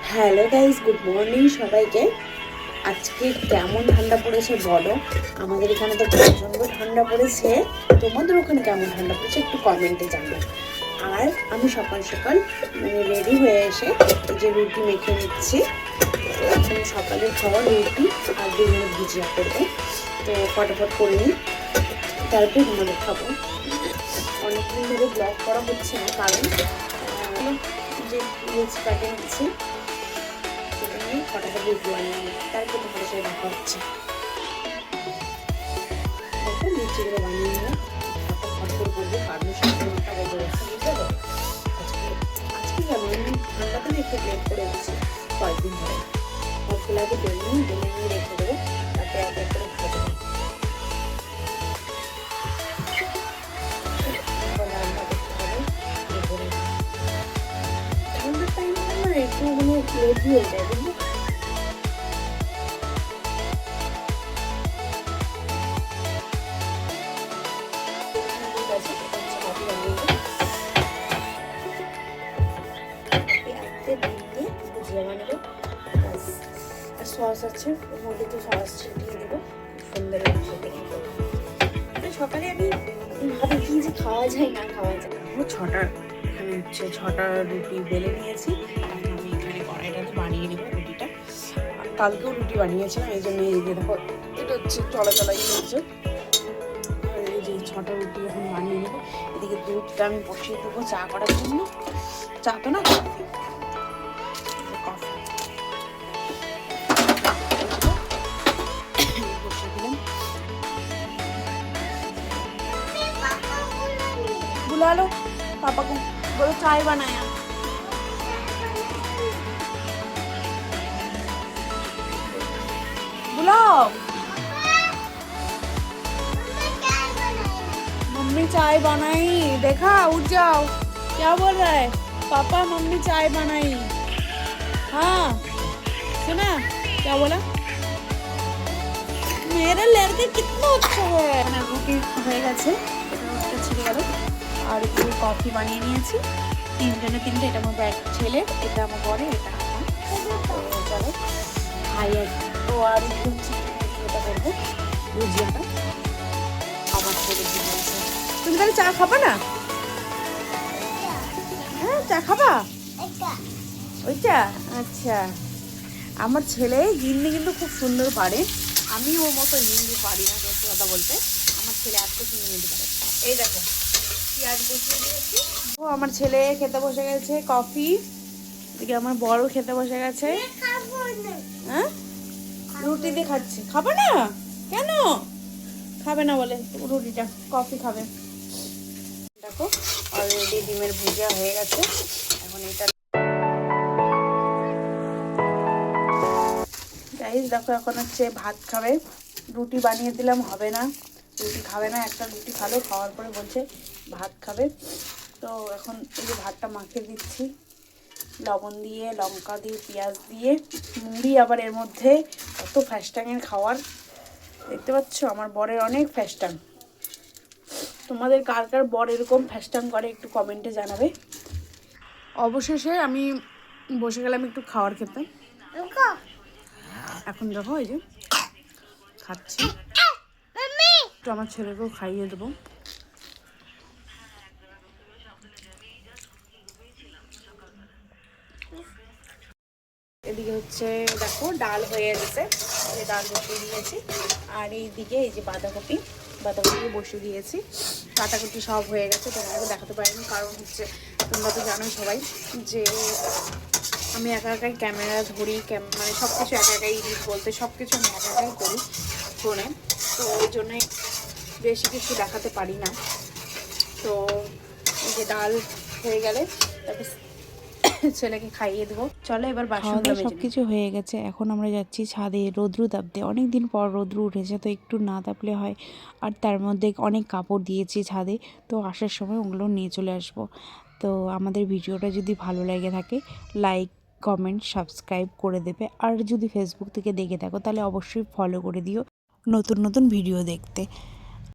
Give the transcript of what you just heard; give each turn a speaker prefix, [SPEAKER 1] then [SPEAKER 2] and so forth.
[SPEAKER 1] Hello guys, good morning সবাইকে। আজকে কেমন ঠান্ডা পড়েছে বলো? আমাদের এখানে তো প্রচণ্ড ঠান্ডা পড়েছে। তোমাদের ওখানে কেমন ঠান্ডা পড়েছে একটু কমেন্টে জানো। আর আমি সকাল সকাল রেডি হয়ে এসে এই যে রুটি মেখে নিচ্ছি। তো এখন সকালে খাওয়া রুটি আর ডিমের ভুজিয়া করবো। তো ফটাফট করে নিই, তারপর তোমাদের খাবো। অনেকদিন ধরে ব্লগ করা হচ্ছে না, কারণ যে রিলস কাটে নিচ্ছি, ফটাফট রুটি বানিয়ে নিই, তারপর তোমাদের সাথে দেখা হচ্ছে। দেখো লুচিগুলো বানিয়ে নিয়ে ফটাফট করে করবো, কারণ সামনেটা বেজে গেছে, বুঝতে পারো। আজকে কেন আমি ঠান্ডাতে একটু প্লেট করে দিচ্ছি কয়েকদিন ধরে। সবগুলো আগে বেলে নিয়ে রেখে দেবো, তারপরে এক এক করে ভেজে দেবো। রান্না করতে হবে ঠান্ডার টাইমে না, একটু লেট হয়ে যায়, বুঝলি। সস আছে, ওর মধ্যে একটু সস ছিটিয়ে দেবো, সুন্দর সকালে আমি ভাবি কি যে খাওয়া যায় না খাওয়া যায়। ছটা এখানে হচ্ছে 6টা রুটি বেলে নিয়েছি। আমি এখানে কড়াইটাতে বানিয়ে নেবো রুটিটা। কালকেও রুটি বানিয়েছিলাম, এই জন্য এই যে দেখো এটা হচ্ছে চলাচলাই হচ্ছে। আর এই যে 6টা রুটি এখন বানিয়ে নেবো। এদিকে দুধটা আমি বসিয়ে দেবো চা করার জন্য। চা তো না, কফি। কফি বসিয়ে দিলাম। बुला लो पापा को, बोलो चाय बनाया। बुलाओ, मम्मी चाय बनाई। देखा, उठ जाओ। क्या बोल रहा है पापा? मम्मी चाय बनाई। हाँ सुना क्या बोला? मेरा लड़का कितना अच्छा है। রুটি হয়ে গেছে, এটা ছিঁড়ে গেল। আর একটু কফি বানিয়ে নিয়েছি, তিনজনে তিনটে। এটা আমার ব্যাগ ছেলের, এটা আমার বরের, এটা আমার। চলো খাই। আর তো আর একটু হচ্ছে এটা করবো, ভুজিয়াটা আমার ছেলে ভুজিয়া আছে। তুমি তাহলে চা খাবা না? হ্যাঁ চা খাবা ওইটা? আচ্ছা। আমার ছেলে হিন্দি কিন্তু খুব সুন্দর পারে। আমি ওর মতো হিন্দি পারি না, সত্যি কথা বলতে। আমার ছেলে এত সুন্দর হিন্দি পারে। এই দেখো পেঁয়াজ বসিয়ে দিয়েছি। ও আমার ছেলে খেতে বসে গেছে কফি। এদিকে আমার বড় খেতে বসে গেছে। হ্যাঁ রুটি দিয়ে খাচ্ছে। খাবে না কেন? খাবে না বলে রুটিটা, কফি খাবে। দেখো অলরেডি ডিমের ভুজিয়া হয়ে গেছে। এখন এটা গাইস দেখো, এখন হচ্ছে ভাত খাবে। রুটি বানিয়ে দিলাম, হবে না, রুটি খাবে না। একটা রুটি খালো, খাওয়ার পরে বলছে ভাত খাবে। তো এখন এই যে ভাতটা মাখিয়ে দিচ্ছি লবণ দিয়ে, লঙ্কা দিয়ে, পেঁয়াজ দিয়ে, মুড়ি আবার এর মধ্যে। কত ফ্যাস্টাংয়ের খাওয়ার, দেখতে পাচ্ছ আমার বরের অনেক ফ্যাস্টাং। তোমাদের কার কার বর এরকম ফ্যাস্টাং করে একটু কমেন্টে জানাবে। অবশেষে আমি বসে গেলাম একটু খাওয়ার খেতে। এখন দেখো এই যে খাচ্ছি, একটু আমার ছেলেকেও খাইয়ে দেবো। এদিকে হচ্ছে দেখো ডাল হয়ে গেছে, এই ডাল বসিয়ে দিয়েছি। আর এইদিকে এই যে বাঁধাকপি বসিয়ে দিয়েছি। কাটাকুটি সব হয়ে গেছে, তোমাকে দেখাতে পারিনি, কারণ হচ্ছে তোমরা তো জানোই সবাই যে আমি একা একাই ক্যামেরা ধরি, মানে সব কিছু একা একাই এডিট বলতে সব কিছু আমি একা একাই করি ফোনে। তো ওই জন্যই বেশি কিছু দেখাতে পারি না। তো এই যে ডাল হয়ে গেলে তারপর ছেলেকে খাইয়ে দেবো। চলো এবার বাসনগুলো
[SPEAKER 2] সব কিছু হয়ে গেছে। এখন আমরা যাচ্ছি ছাদে রৌদ্র তাপতে। অনেক দিন পর রৌদ্র উঠেছে, তো একটু না তাপলে হয়। আর তার মধ্যে অনেক কাপড় দিয়েছি ছাদে, তো আসার সময় ওগুলো নিয়ে চলে আসবো। তো আমাদের ভিডিওটা যদি ভালো লেগে থাকে লাইক, কমেন্ট, সাবস্ক্রাইব করে দেবে। আর যদি ফেসবুক থেকে দেখে থাকো তাহলে অবশ্যই ফলো করে দিও নতুন নতুন ভিডিও দেখতে।